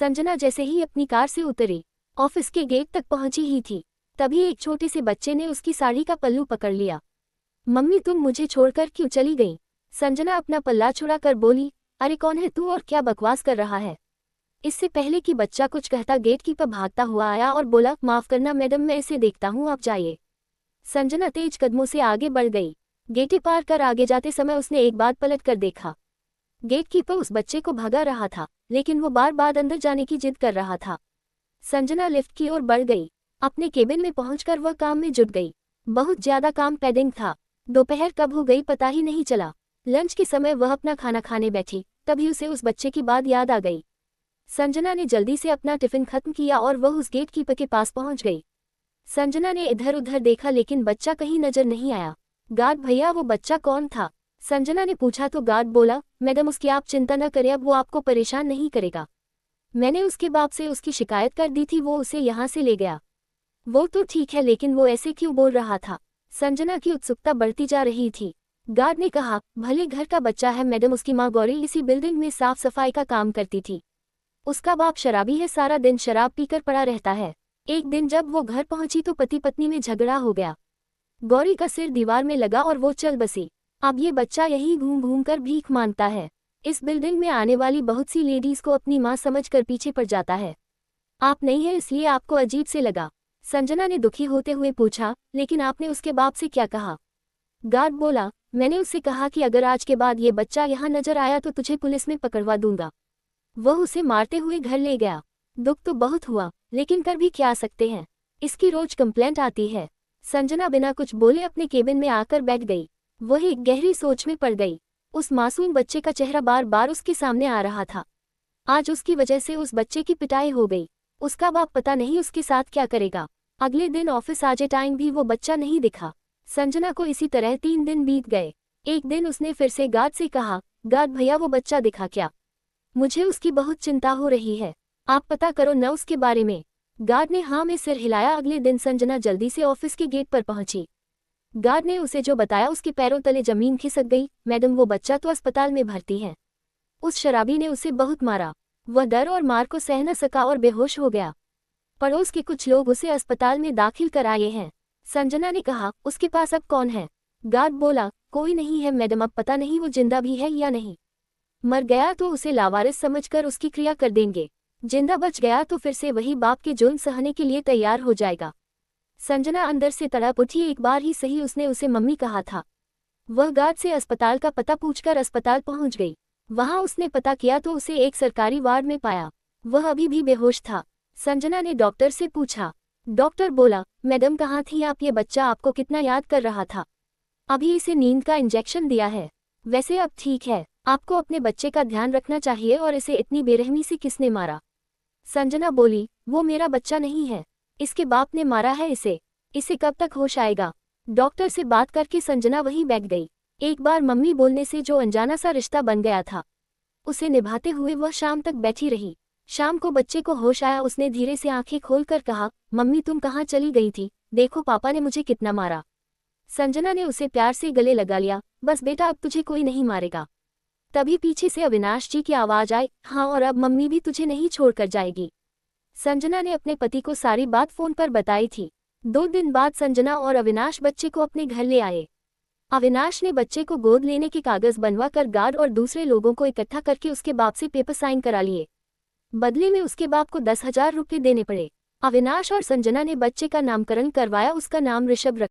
संजना जैसे ही अपनी कार से उतरी, ऑफिस के गेट तक पहुंची ही थी, तभी एक छोटे से बच्चे ने उसकी साड़ी का पल्लू पकड़ लिया। मम्मी तुम मुझे छोड़कर क्यों चली गई? संजना अपना पल्ला छुड़ाकर बोली, अरे कौन है तू और क्या बकवास कर रहा है? इससे पहले कि बच्चा कुछ कहता गेटकीपर भागता हुआ आया और बोला, माफ करना मैडम, मैं इसे देखता हूँ, आप जाइए। संजना तेज कदमों से आगे बढ़ गई। गेटे पार कर आगे जाते समय उसने एक बार पलट कर देखा। गेटकीपर उस बच्चे को भगा रहा था, लेकिन वो बार बार अंदर जाने की जिद कर रहा था। संजना लिफ्ट की ओर बढ़ गई। अपने केबिन में पहुंचकर वह काम में जुट गई। बहुत ज्यादा काम पेंडिंग था। दोपहर कब हो गई पता ही नहीं चला। लंच के समय वह अपना खाना खाने बैठी, तभी उसे उस बच्चे की बात याद आ गई। संजना ने जल्दी से अपना टिफिन खत्म किया और वह उस गेटकीपर के पास पहुंच गई। संजना ने इधर उधर देखा लेकिन बच्चा कहीं नजर नहीं आया। गार्ड भैया, वो बच्चा कौन था? संजना ने पूछा तो गार्ड बोला, मैडम उसकी आप चिंता न करें, अब वो आपको परेशान नहीं करेगा। मैंने उसके बाप से उसकी शिकायत कर दी थी, वो उसे यहाँ से ले गया। वो तो ठीक है, लेकिन वो ऐसे क्यों बोल रहा था? संजना की उत्सुकता बढ़ती जा रही थी। गार्ड ने कहा, भले घर का बच्चा है मैडम, उसकी माँ गौरी इसी बिल्डिंग में साफ सफाई का काम करती थी। उसका बाप शराबी है, सारा दिन शराब पीकर पड़ा रहता है। एक दिन जब वो घर पहुंची तो पति पत्नी में झगड़ा हो गया। गौरी का सिर दीवार में लगा और वो चल बसी। अब ये बच्चा यही घूम घूम कर भीख मांगता है। इस बिल्डिंग में आने वाली बहुत सी लेडीज को अपनी माँ समझकर पीछे पड़ जाता है। आप नहीं है इसलिए आपको अजीब से लगा? संजना ने दुखी होते हुए पूछा, लेकिन आपने उसके बाप से क्या कहा? गार्ड बोला, मैंने उससे कहा कि अगर आज के बाद ये बच्चा यहाँ नजर आया तो तुझे पुलिस में पकड़वा दूंगा। वह उसे मारते हुए घर ले गया। दुख तो बहुत हुआ, लेकिन कर भी क्या सकते हैं, इसकी रोज कंप्लेंट आती है। संजना बिना कुछ बोले अपने केबिन में आकर बैठ गई। वह एक गहरी सोच में पड़ गई। उस मासूम बच्चे का चेहरा बार बार उसके सामने आ रहा था। आज उसकी वजह से उस बच्चे की पिटाई हो गई। उसका बाप पता नहीं उसके साथ क्या करेगा। अगले दिन ऑफिस आजे टाइम भी वो बच्चा नहीं दिखा। संजना को इसी तरह 3 दिन बीत गए। एक दिन उसने फिर से गार्ड से कहा, गार्ड भैया वो बच्चा दिखा क्या? मुझे उसकी बहुत चिंता हो रही है, आप पता करो न उसके बारे में। गार्ड ने हाँ में सिर हिलाया। अगले दिन संजना जल्दी से ऑफिस के गेट पर पहुंची। गार्ड ने उसे जो बताया उसके पैरों तले जमीन खिसक गई। मैडम वो बच्चा तो अस्पताल में भर्ती है। उस शराबी ने उसे बहुत मारा। वह डर और मार को सह न सका और बेहोश हो गया। पड़ोस के कुछ लोग उसे अस्पताल में दाखिल कराए हैं। संजना ने कहा, उसके पास अब कौन है? गार्ड बोला, कोई नहीं है मैडम, अब पता नहीं वो जिंदा भी है या नहीं। मर गया तो उसे लावारिस समझकर उसकी क्रिया कर देंगे। जिंदा बच गया तो फिर से वही बाप के जुल्म सहने के लिए तैयार हो जाएगा। संजना अंदर से तड़प उठी। एक बार ही सही उसने उसे मम्मी कहा था। वह गार्ड से अस्पताल का पता पूछकर अस्पताल पहुंच गई। वहां उसने पता किया तो उसे एक सरकारी वार्ड में पाया। वह अभी भी बेहोश था। संजना ने डॉक्टर से पूछा। डॉक्टर बोला, मैडम कहाँ थी आप? ये बच्चा आपको कितना याद कर रहा था। अभी इसे नींद का इंजेक्शन दिया है, वैसे अब ठीक है। आपको अपने बच्चे का ध्यान रखना चाहिए। और इसे इतनी बेरहमी से किसने मारा? संजना बोली, वो मेरा बच्चा नहीं है, इसके बाप ने मारा है इसे। इसे कब तक होश आएगा? डॉक्टर से बात करके संजना वहीं बैठ गई। एक बार मम्मी बोलने से जो अनजाना सा रिश्ता बन गया था, उसे निभाते हुए वह शाम तक बैठी रही। शाम को बच्चे को होश आया। उसने धीरे से आंखें खोलकर कहा, मम्मी तुम कहाँ चली गई थी? देखो पापा ने मुझे कितना मारा। संजना ने उसे प्यार से गले लगा लिया। बस बेटा, अब तुझे कोई नहीं मारेगा। तभी पीछे से अविनाश जी की आवाज आई, हाँ और अब मम्मी भी तुझे नहीं छोड़कर जाएगी। संजना ने अपने पति को सारी बात फोन पर बताई थी। 2 दिन बाद संजना और अविनाश बच्चे को अपने घर ले आए। अविनाश ने बच्चे को गोद लेने के कागज बनवा कर गार्ड और दूसरे लोगों को इकट्ठा करके उसके बाप से पेपर साइन करा लिए। बदले में उसके बाप को 10,000 रुपये देने पड़े। अविनाश और संजना ने बच्चे का नामकरण करवाया। उसका नाम ऋषभ रखा।